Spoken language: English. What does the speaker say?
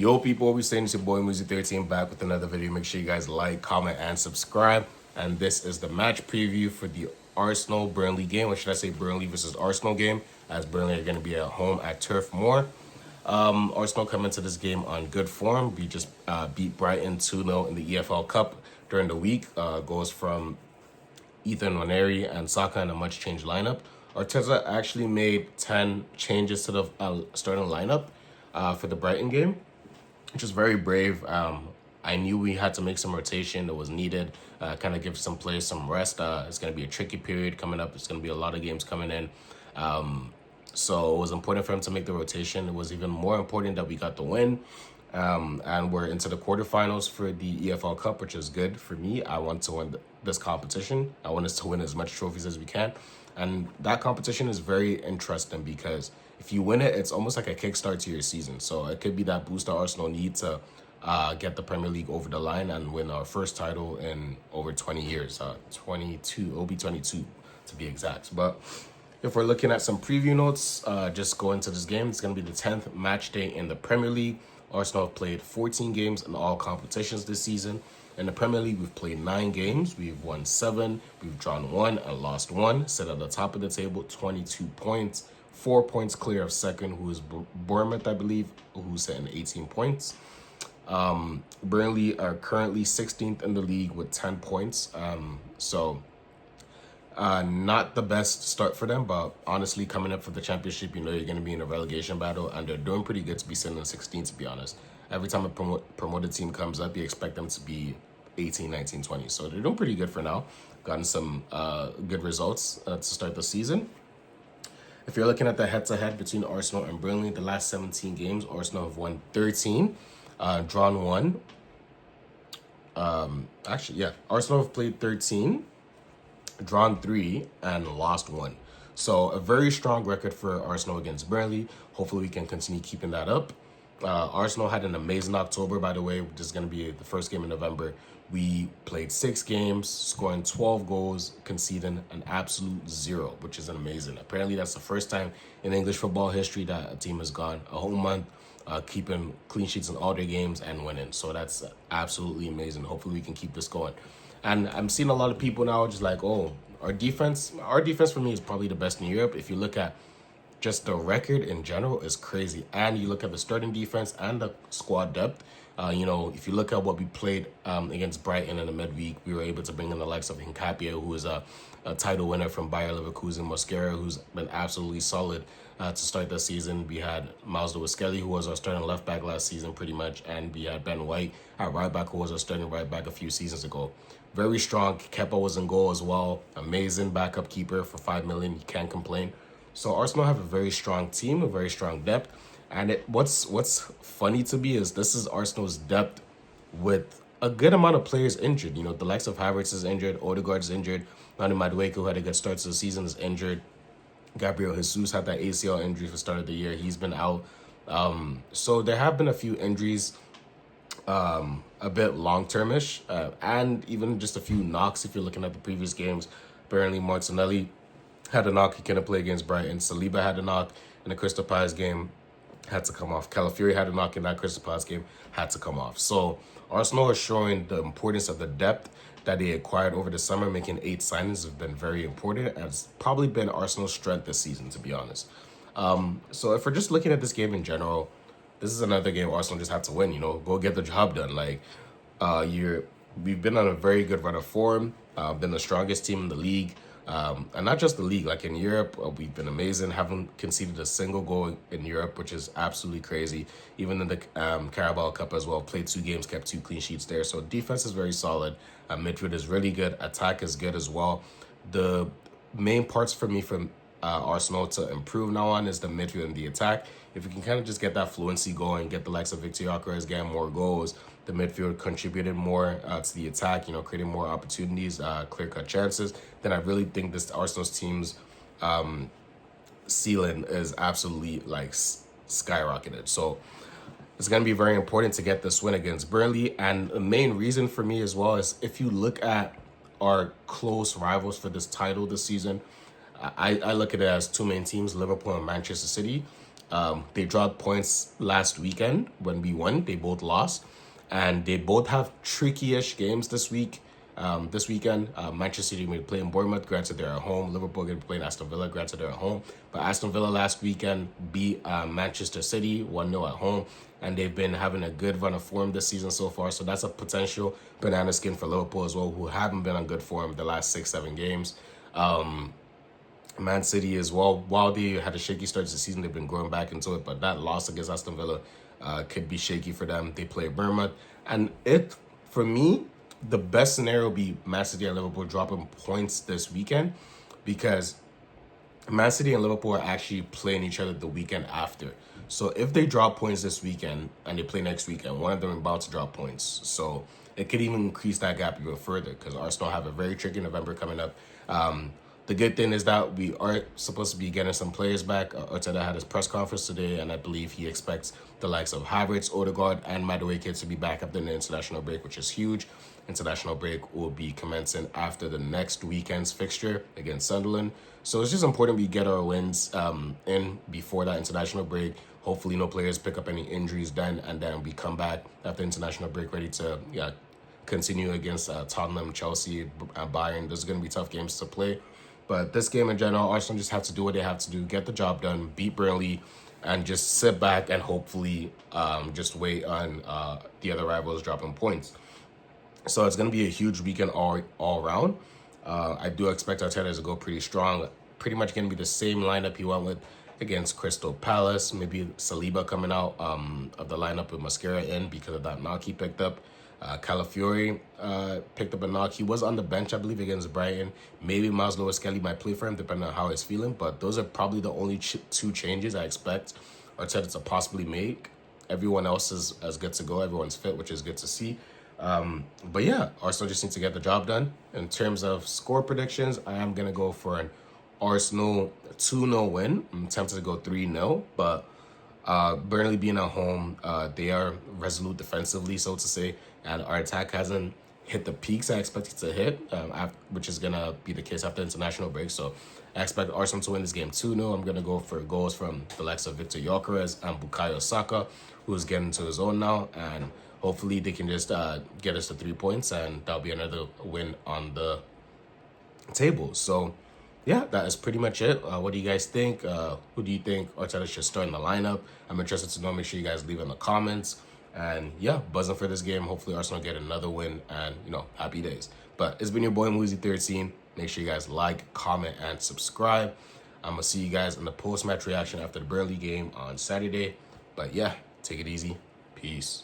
Yo, people, we saying it's your boy Muzi13 back with another video. Make sure you guys like, comment, and subscribe. And this is the match preview for the Arsenal Burnley game, or should I say Burnley versus Arsenal game, as Burnley are going to be at home at Turf Moor. Arsenal come into this game on good form. We just beat Brighton 2-0 in the EFL Cup during the week. Goals from Ethan Nwaneri and Saka in a much changed lineup. Arteta actually made 10 changes to the starting lineup for the Brighton game, which is very brave. I knew we had to make some rotation that was needed, kind of give some players some rest. It's going to be a tricky period coming up. It's going to be a lot of games coming in. So it was important for him to make the rotation. It was even more important that we got the win. And we're into the quarterfinals for the EFL Cup, which is good for me. I want to win this competition. I want us to win as much trophies as we can. And that competition is very interesting because if you win it, it's almost like a kickstart to your season. So it could be that boost that Arsenal need to get the Premier League over the line and win our first title in over 20 years. 22, it'll be 22 to be exact. But if we're looking at some preview notes, just go into this game. It's going to be the 10th match day in the Premier League. Arsenal have played 14 games in all competitions this season. In the Premier League, we've played 9 games. We've won 7. We've drawn 1 and lost 1. Sit at the top of the table, 22 points. 4 points clear of second, who is Bournemouth, I believe, who's sitting 18 points. Burnley are currently 16th in the league with 10 points. Not the best start for them, but honestly, coming up for the championship, you know you're going to be in a relegation battle, and they're doing pretty good to be sitting in 16th, to be honest. Every time a promoted team comes up, you expect them to be 18, 19, 20. So they're doing pretty good for now. Gotten some good results to start the season. If you're looking at the head-to-head between Arsenal and Burnley, the last 17 games, Arsenal have won 13, drawn 1. Arsenal have played 13, drawn 3, and lost 1. So a very strong record for Arsenal against Burnley. Hopefully we can continue keeping that up. Arsenal had an amazing October, by the way. This is going to be the first game in November. We played 6 games, scoring 12 goals, conceding an absolute 0, which is amazing. Apparently, that's the first time in English football history that a team has gone a whole month keeping clean sheets in all their games and winning. So that's absolutely amazing. Hopefully, we can keep this going. And I'm seeing a lot of people now just like, oh, our defense for me is probably the best in Europe. If you look at just the record in general is crazy. And you look at the starting defense and the squad depth. If you look at what we played against Brighton in the midweek, we were able to bring in the likes of Hincapie, who is a title winner from Bayer Leverkusen, Mosquera, who's been absolutely solid to start the season. We had Miles Lewis-Skelly, who was our starting left back last season pretty much, and we had Ben White at right back, who was our starting right back a few seasons ago. Very strong. Kepa was in goal as well. Amazing backup keeper for $5 million. You can't complain. So Arsenal have a very strong team, a very strong depth. And what's funny to me is this is Arsenal's depth with a good amount of players injured. You know, the likes of Havertz is injured, Odegaard is injured, Nani Madueke, who had a good start to the season, is injured. Gabriel Jesus had that ACL injury for the start of the year. He's been out. So there have been a few injuries, a bit long-termish, and even just a few knocks if you're looking at the previous games. Apparently, Martinelli had a knock. He couldn't play against Brighton. Saliba had a knock in the Crystal Palace game. Had to come off. Calafiori had a knock in that Crystal Palace game. Had to come off. So Arsenal is showing the importance of the depth that they acquired over the summer. Making 8 signings have been very important. And it's probably been Arsenal's strength this season, to be honest. So if we're just looking at this game in general, this is another game Arsenal just have to win. You know, go get the job done. We've been on a very good run of form. Been the strongest team in the league. And not just the league, like in Europe, we've been amazing. Haven't conceded a single goal in Europe, which is absolutely crazy. Even in the Carabao Cup as well, played 2 games, kept 2 clean sheets there. So defense is very solid. Midfield is really good. Attack is good as well. The main parts for me from Arsenal to improve now on is the midfield and the attack. If we can kind of just get that fluency going, get the likes of Victor Gyökeres getting more goals, the midfield contributed more to the attack, creating more opportunities, clear-cut chances, then I really think this Arsenal's team's ceiling is absolutely skyrocketed. So it's going to be very important to get this win against Burnley. And the main reason for me as well is if you look at our close rivals for this title this season, I look at it as 2 main teams, Liverpool and Manchester City. They dropped points last weekend when we won. They both lost, and they both have tricky-ish games this week. This weekend, Manchester City may play in Bournemouth. Granted, they're at home. Liverpool going to be playing Aston Villa. Granted, they're at home. But Aston Villa last weekend beat Manchester City 1-0 at home. And they've been having a good run of form this season so far. So that's a potential banana skin for Liverpool as well, who haven't been on good form the last 6-7 games. Man City as well, while they had a shaky start to the season, they've been growing back into it. But that loss against Aston Villa could be shaky for them. They play Bournemouth. And for me, the best scenario would be Man City and Liverpool dropping points this weekend, because Man City and Liverpool are actually playing each other the weekend after. So if they drop points this weekend and they play next weekend, one of them is about to drop points. So it could even increase that gap even further, because Arsenal have a very tricky November coming up. The good thing is that we are supposed to be getting some players back. Arteta had his press conference today, and I believe he expects the likes of Havertz, Odegaard, and Madueke to be back after the international break, which is huge. International break will be commencing after the next weekend's fixture against Sunderland. So it's just important we get our wins in before that international break. Hopefully no players pick up any injuries then, and then we come back after international break ready to continue against Tottenham, Chelsea, and Bayern. Those are going to be tough games to play. But this game in general, Arsenal just have to do what they have to do, get the job done, beat Burnley, and just sit back and hopefully just wait on the other rivals dropping points. So it's going to be a huge weekend all around. I do expect Arteta to go pretty strong. Pretty much going to be the same lineup he went with against Crystal Palace. Maybe Saliba coming out of the lineup with Mascara in because of that knock he picked up. Calafiori picked up a knock. He was on the bench, I believe, against Brighton. Maybe Miles Lewis-Kelly might play for him, depending on how he's feeling. But those are probably the only two changes I expect Arteta to possibly make. Everyone else is as good to go. Everyone's fit, which is good to see. But yeah, Arsenal just need to get the job done. In terms of score predictions, I am going to go for an Arsenal 2-0 win. I'm tempted to go 3-0, but Burnley being at home, they are resolute defensively, so to say, and our attack hasn't hit the peaks I expected to hit, which is going to be the case after international break. So I expect Arsenal to win this game 2-0. I'm going to go for goals from the likes of Victor Gyökeres and Bukayo Saka, who's getting to his own now, and hopefully they can just get us to 3 points, and that'll be another win on the table. So yeah, that is pretty much it. What do you guys think? Who do you think Arteta should start in the lineup? I'm interested to know. Make sure you guys leave in the comments. And yeah, buzzing for this game. Hopefully Arsenal get another win, and happy days. But it's been your boy Moozy13. Make sure you guys like, comment, and subscribe. I'm gonna see you guys in the post-match reaction after the Burnley game on Saturday. But yeah, take it easy. Peace.